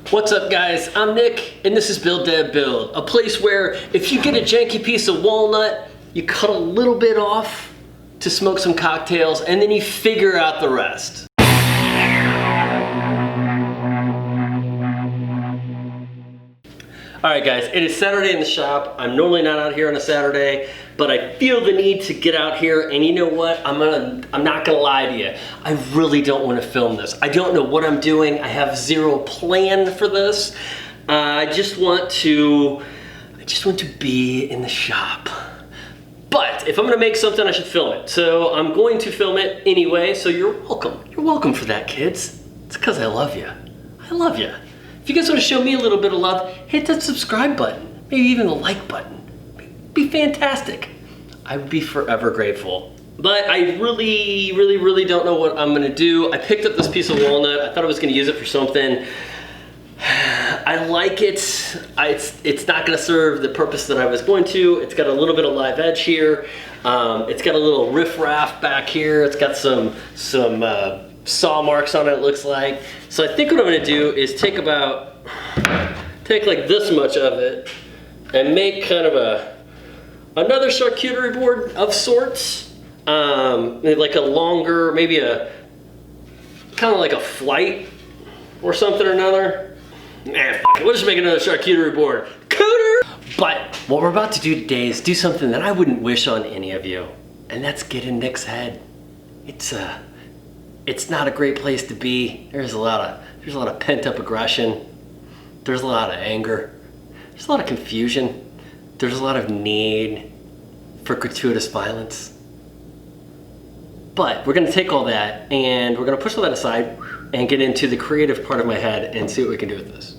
What's up guys, I'm Nick and this is Build Dad Build, a place where if you get a janky piece of walnut, you cut a little bit off to smoke some cocktails and then you figure out the rest. Alright guys, it is Saturday in the shop. I'm normally not out here on a Saturday, but I feel the need to get out here, and you know what? I'm not gonna lie to you. I really don't want to film this. I don't know what I'm doing. I have zero plan for this. I just want to be in the shop. But if I'm gonna make something, I should film it. So I'm going to film it anyway, so you're welcome. You're welcome for that, kids. It's because I love you. I love you. If you guys want to show me a little bit of love, hit that subscribe button, maybe even the like button. It'd be fantastic. I would be forever grateful. But I really don't know what I'm gonna do. I picked up this piece of walnut. I thought I was gonna use it for something. I like it. It's not gonna serve the purpose that I was going to. It's got a little bit of live edge here. It's got a little riff-raff back here. It's got some saw marks on it looks like. So I think what I'm gonna do is take like this much of it and make kind of another charcuterie board of sorts. Like a longer, maybe kind of like a flight or something or another. F it, we'll just make another charcuterie board. Cooter! But what we're about to do today is do something that I wouldn't wish on any of you, and that's get in Nick's head. It's not a great place to be. There's a lot of pent-up aggression. There's a lot of anger. There's a lot of confusion. There's a lot of need for gratuitous violence. But we're gonna take all that and we're gonna push all that aside and get into the creative part of my head and see what we can do with this.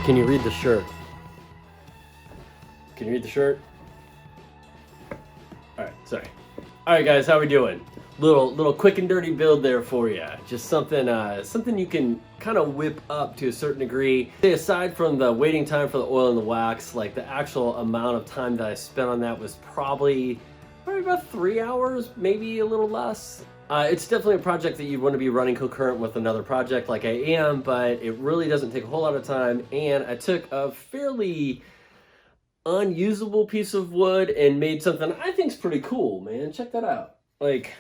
Can you read the shirt? Can you read the shirt? All right, sorry. All right, guys, how we doing? Little quick and dirty build there for you. Just something you can kind of whip up to a certain degree. Aside from the waiting time for the oil and the wax, like the actual amount of time that I spent on that was probably about 3 hours, maybe a little less. It's definitely a project that you want to be running concurrent with another project like I am, but it really doesn't take a whole lot of time. And I took a fairly unusable piece of wood and made something I think's pretty cool, man. Check that out. Like,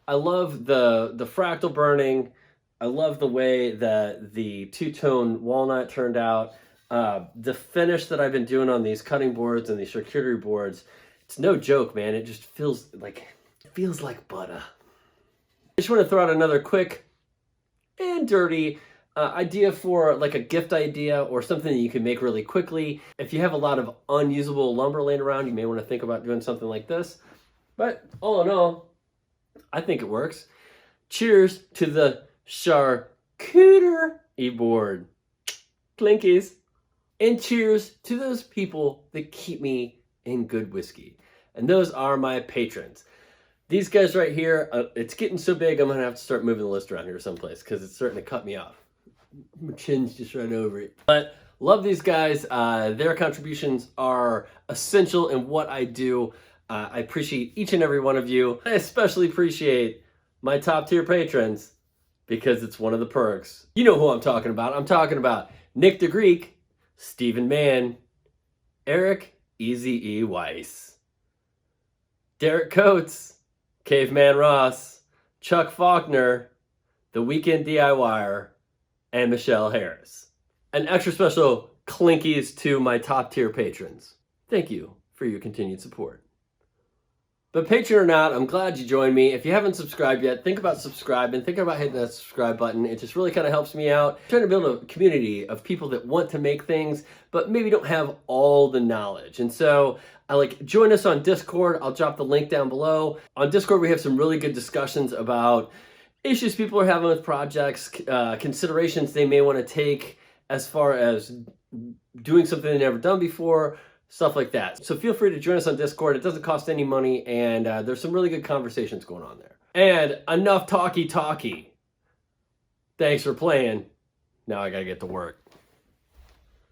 I love the fractal burning. I love the way that the two-tone walnut turned out. The finish that I've been doing on these cutting boards and these charcuterie boards, it's no joke, man. It just feels like butter. I just want to throw out another quick and dirty idea for like a gift idea or something that you can make really quickly. If you have a lot of unusable lumber laying around, you may want to think about doing something like this. But all in all, I think it works. Cheers to the charcuterie board. Clinkies. And cheers to those people that keep me in good whiskey. And those are my patrons. These guys right here, it's getting so big I'm going to have to start moving the list around here someplace because it's starting to cut me off. My chin's just right over it. But love these guys. Their contributions are essential in what I do. I appreciate each and every one of you. I especially appreciate my top tier patrons because it's one of the perks. You know who I'm talking about. I'm talking about Nick the Greek, Stephen Mann, Eric Easy E. Weiss, Derek Coates, Caveman Ross, Chuck Faulkner, The Weekend DIYer, and Michelle Harris. An extra special clinkies to my top tier patrons. Thank you for your continued support. But patron or not, I'm glad you joined me. If you haven't subscribed yet, think about subscribing. Think about hitting that subscribe button. It just really kind of helps me out. I'm trying to build a community of people that want to make things, but maybe don't have all the knowledge. And so join us on Discord. I'll drop the link down below. On Discord, we have some really good discussions about issues people are having with projects, considerations they may want to take as far as doing something they've never done before, stuff like that. So feel free to join us on Discord. It doesn't cost any money, and there's some really good conversations going on there. And enough talky. Thanks for playing. Now I gotta get to work.